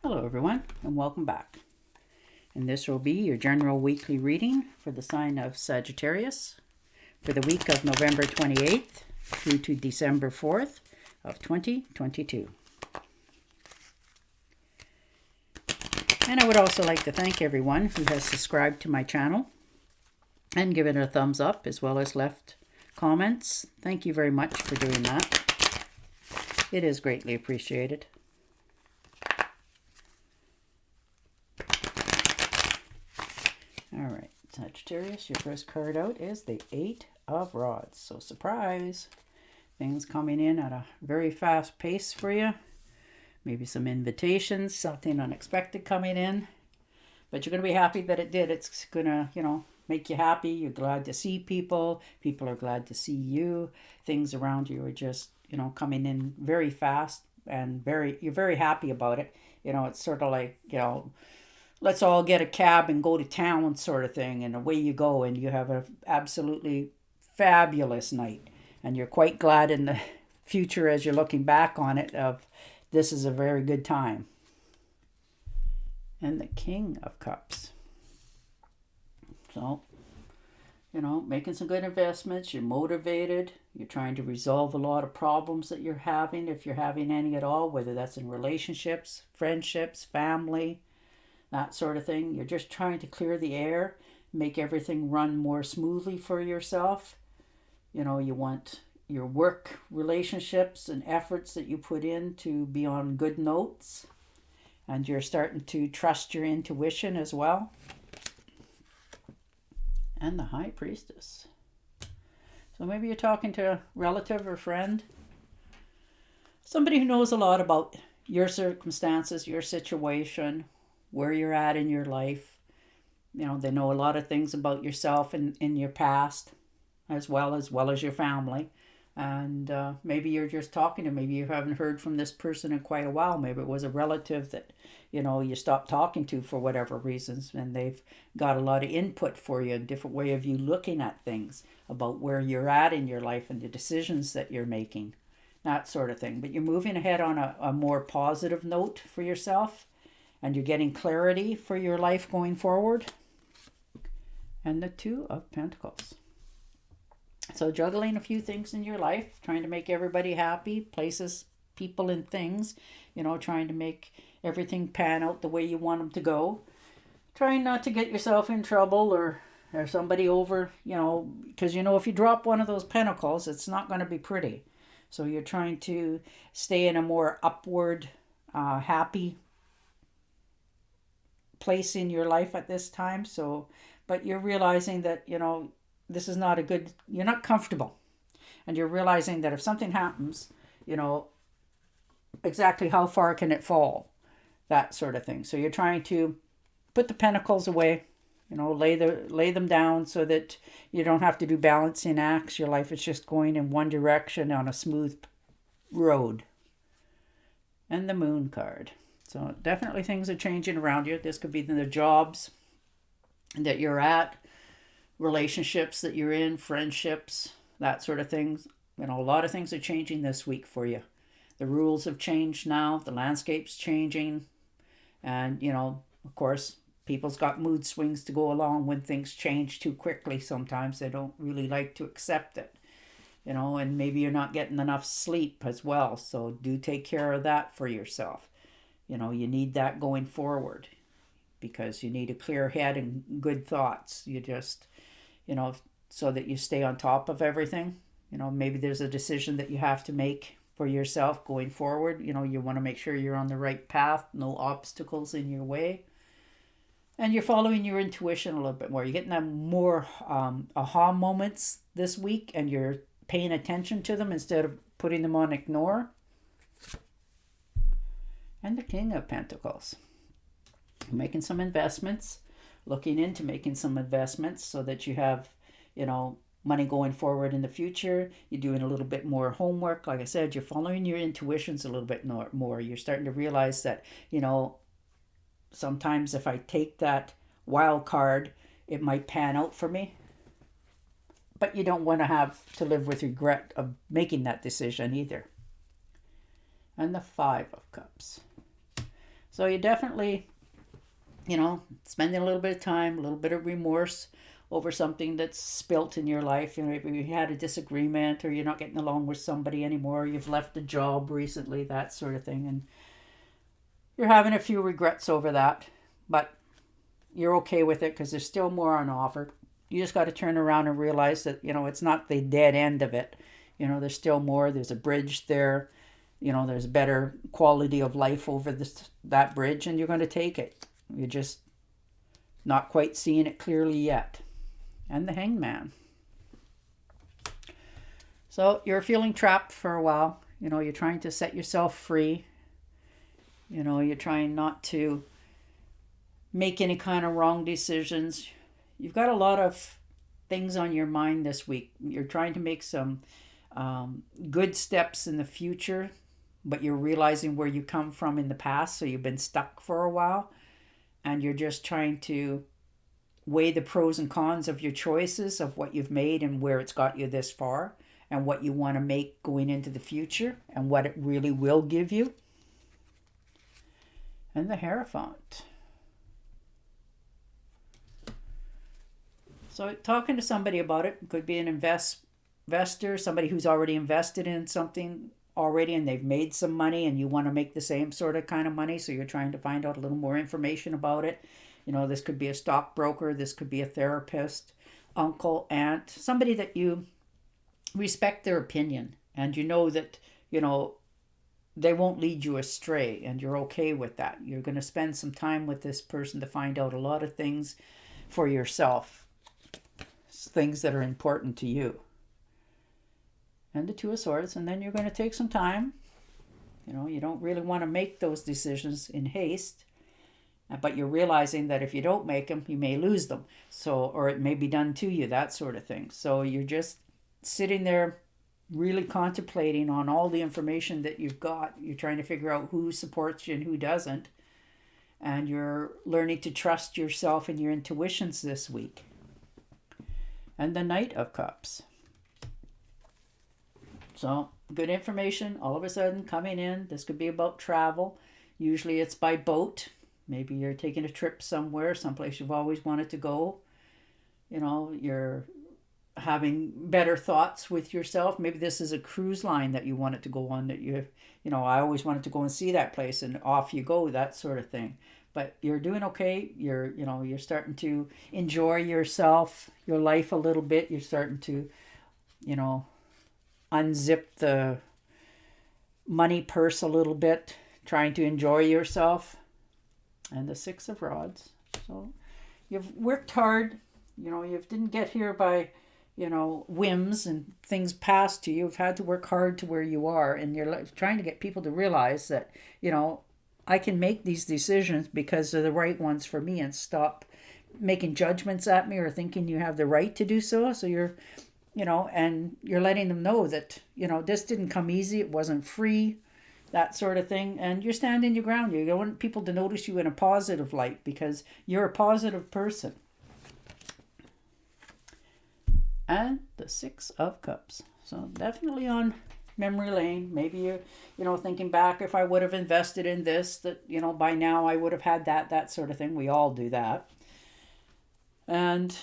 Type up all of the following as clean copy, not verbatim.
Hello everyone and welcome back. And this will be your general weekly reading for the sign of Sagittarius for the week of November 28th through to December 4th of 2022. And I would also like to thank everyone who has subscribed to my channel and given it a thumbs up as well as left comments. Thank you very much for doing that. It is greatly appreciated. All right, Sagittarius, your first card out is the Eight of Rods. So surprise, things coming in at a very fast pace for you. Maybe some invitations, something unexpected coming in. But you're going to be happy that it did. It's going to, make you happy. You're glad to see people. People are glad to see you. Things around you are just, coming in very fast and you're very happy about it. It's sort of like, let's all get a cab and go to town sort of thing, and away you go, and you have an absolutely fabulous night, and you're quite glad in the future as you're looking back on it of this is a very good time. And the King of Cups. So, making some good investments, you're motivated, you're trying to resolve a lot of problems that you're having, if you're having any at all, whether that's in relationships, friendships, family, that sort of thing. You're just trying to clear the air, make everything run more smoothly for yourself. You want your work relationships and efforts that you put in to be on good notes. And you're starting to trust your intuition as well. And the High Priestess. So maybe you're talking to a relative or friend. Somebody who knows a lot about your circumstances, your situation, where you're at in your life. They know a lot of things about yourself and in your past as well as your family. And maybe you're just talking to, maybe you haven't heard from this person in quite a while. Maybe it was a relative that, you stopped talking to for whatever reasons, and they've got a lot of input for you, a different way of you looking at things, about where you're at in your life and the decisions that you're making, that sort of thing. But you're moving ahead on a more positive note for yourself. And you're getting clarity for your life going forward. And the Two of Pentacles. So juggling a few things in your life, trying to make everybody happy, places, people, and things, trying to make everything pan out the way you want them to go. Trying not to get yourself in trouble or somebody over, because if you drop one of those pentacles, it's not going to be pretty. So you're trying to stay in a more upward, happy place in your life at this time. But you're realizing that this is not you're not comfortable, and you're realizing that if something happens, exactly how far can it fall, that sort of thing. So you're trying to put the pentacles away, lay them down so that you don't have to do balancing acts. Your life is just going in one direction on a smooth road. And the Moon card. So definitely things are changing around you. This could be the jobs that you're at, relationships that you're in, friendships, that sort of things. A lot of things are changing this week for you. The rules have changed now. The landscape's changing. And, of course, people's got mood swings to go along when things change too quickly. Sometimes they don't really like to accept it. And maybe you're not getting enough sleep as well. So do take care of that for yourself. You need that going forward because you need a clear head and good thoughts. You just, so that you stay on top of everything. Maybe there's a decision that you have to make for yourself going forward. You want to make sure you're on the right path, no obstacles in your way. And you're following your intuition a little bit more. You're getting more aha moments this week, and you're paying attention to them instead of putting them on ignore. And the King of Pentacles. Making some investments, looking into making some investments so that you have, money going forward in the future. You're doing a little bit more homework. Like I said, you're following your intuitions a little bit more. You're starting to realize that, sometimes if I take that wild card, it might pan out for me. But you don't want to have to live with regret of making that decision either. And the Five of Cups. So you definitely, spending a little bit of time, a little bit of remorse over something that's spilt in your life. Maybe you had a disagreement, or you're not getting along with somebody anymore, you've left a job recently, that sort of thing, and you're having a few regrets over that, but you're okay with it because there's still more on offer. You just got to turn around and realize that, it's not the dead end of it. There's still more. There's a bridge there. There's better quality of life over that bridge, and you're going to take it. You're just not quite seeing it clearly yet. And the Hangman. So you're feeling trapped for a while. You're trying to set yourself free. You're trying not to make any kind of wrong decisions. You've got a lot of things on your mind this week. You're trying to make some good steps in the future, but you're realizing where you come from in the past, so you've been stuck for a while, and you're just trying to weigh the pros and cons of your choices, of what you've made and where it's got you this far, and what you want to make going into the future, and what it really will give you. And the Hierophant. So talking to somebody about it could be an investor, somebody who's already invested in something already and they've made some money, and you want to make the same sort of kind of money, so you're trying to find out a little more information about it. This could be a stockbroker, this could be a therapist, uncle, aunt, somebody that you respect their opinion, and that they won't lead you astray, and you're okay with that. You're going to spend some time with this person to find out a lot of things for yourself, things that are important to you. And the Two of Swords, and then you're going to take some time. You don't really want to make those decisions in haste, but you're realizing that if you don't make them, you may lose them. Or it may be done to you, that sort of thing. So you're just sitting there really contemplating on all the information that you've got. You're trying to figure out who supports you and who doesn't. And you're learning to trust yourself and your intuitions this week. And the Knight of Cups. So, good information all of a sudden coming in. This could be about travel. Usually it's by boat. Maybe you're taking a trip somewhere, someplace you've always wanted to go. You're having better thoughts with yourself. Maybe this is a cruise line that you wanted to go on, that I always wanted to go and see that place, and off you go, that sort of thing. But you're doing okay. You're starting to enjoy yourself, your life a little bit. You're starting to, unzip the money purse a little bit, trying to enjoy yourself. And the Six of Rods. So you've worked hard. You didn't get here by, whims and things passed to you. You've had to work hard to where you are, and you're trying to get people to realize that, I can make these decisions because they're the right ones for me, and stop making judgments at me or thinking you have the right to do so. So you're, and you're letting them know that, this didn't come easy. It wasn't free, that sort of thing. And you're standing your ground. You want people to notice you in a positive light because you're a positive person. And the Six of Cups. So definitely on memory lane. Maybe you're, thinking back, if I would have invested in this, that, by now I would have had that sort of thing. We all do that. And,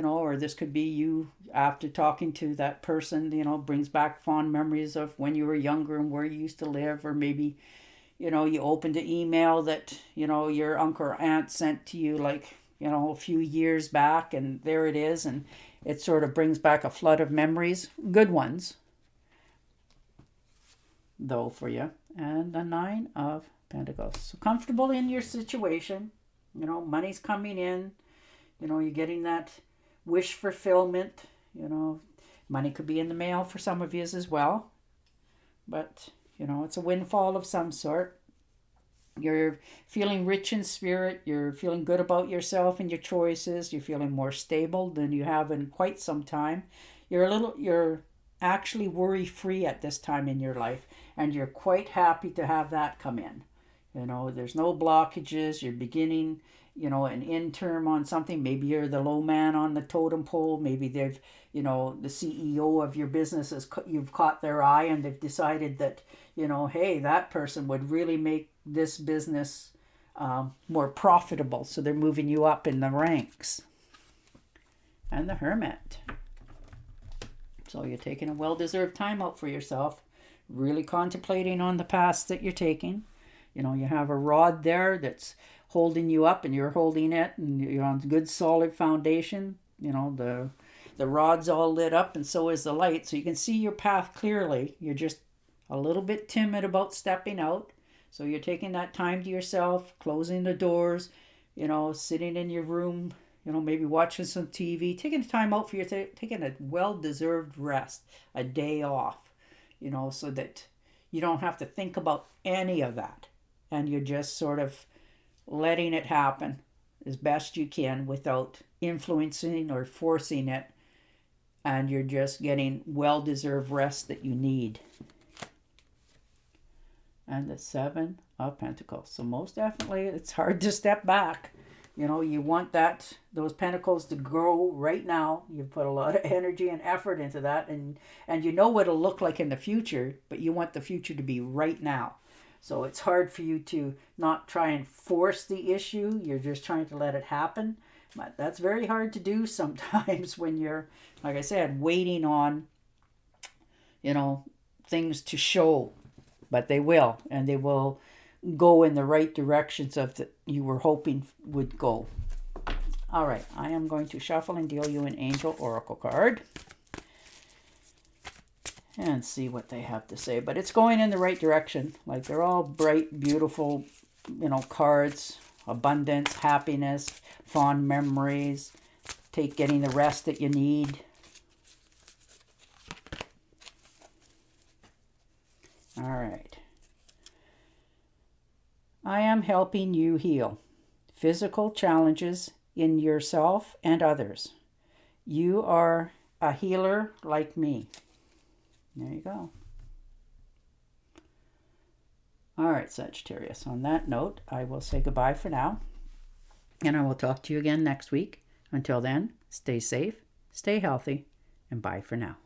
or this could be you after talking to that person, brings back fond memories of when you were younger and where you used to live. Or maybe, you opened an email that, your uncle or aunt sent to you a few years back, and there it is. And it sort of brings back a flood of memories, good ones, though, for you. And the Nine of Pentacles. So comfortable in your situation. Money's coming in. You're getting that wish fulfillment. Money could be in the mail for some of you as well. But, it's a windfall of some sort. You're feeling rich in spirit. You're feeling good about yourself and your choices. You're feeling more stable than you have in quite some time. You're actually worry-free at this time in your life, and you're quite happy to have that come in. There's no blockages. You're beginning, an end term on something. Maybe you're the low man on the totem pole. Maybe they've, the CEO of your business you've caught their eye, and they've decided that, hey, that person would really make this business more profitable. So they're moving you up in the ranks. And the Hermit. So you're taking a well-deserved time out for yourself, really contemplating on the paths that you're taking. You know, you have a rod there that's holding you up and you're holding it and you're on good solid foundation. You know, the rod's all lit up and so is the light. So you can see your path clearly. You're just a little bit timid about stepping out. So you're taking that time to yourself, closing the doors, you know, sitting in your room, you know, maybe watching some TV, taking time out for your, taking a well-deserved rest, a day off, you know, so that you don't have to think about any of that. And you're just sort of letting it happen as best you can without influencing or forcing it. And you're just getting well-deserved rest that you need. And the Seven of Pentacles. So most definitely, it's hard to step back. You know, you want those pentacles to grow right now. You've put a lot of energy and effort into that. And you know what it'll look like in the future. But you want the future to be right now. So it's hard for you to not try and force the issue. You're just trying to let it happen. But that's very hard to do sometimes when you're, like I said, waiting on, you know, things to show. But they will, and they will go in the right directions of that you were hoping would go. All right, I am going to shuffle and deal you an Angel Oracle card. And see what they have to say. But it's going in the right direction. Like, they're all bright, beautiful, you know, cards. Abundance, happiness, fond memories. Getting the rest that you need. All right. I am helping you heal physical challenges in yourself and others. You are a healer like me. There you go. All right, Sagittarius. On that note, I will say goodbye for now. And I will talk to you again next week. Until then, stay safe, stay healthy, and bye for now.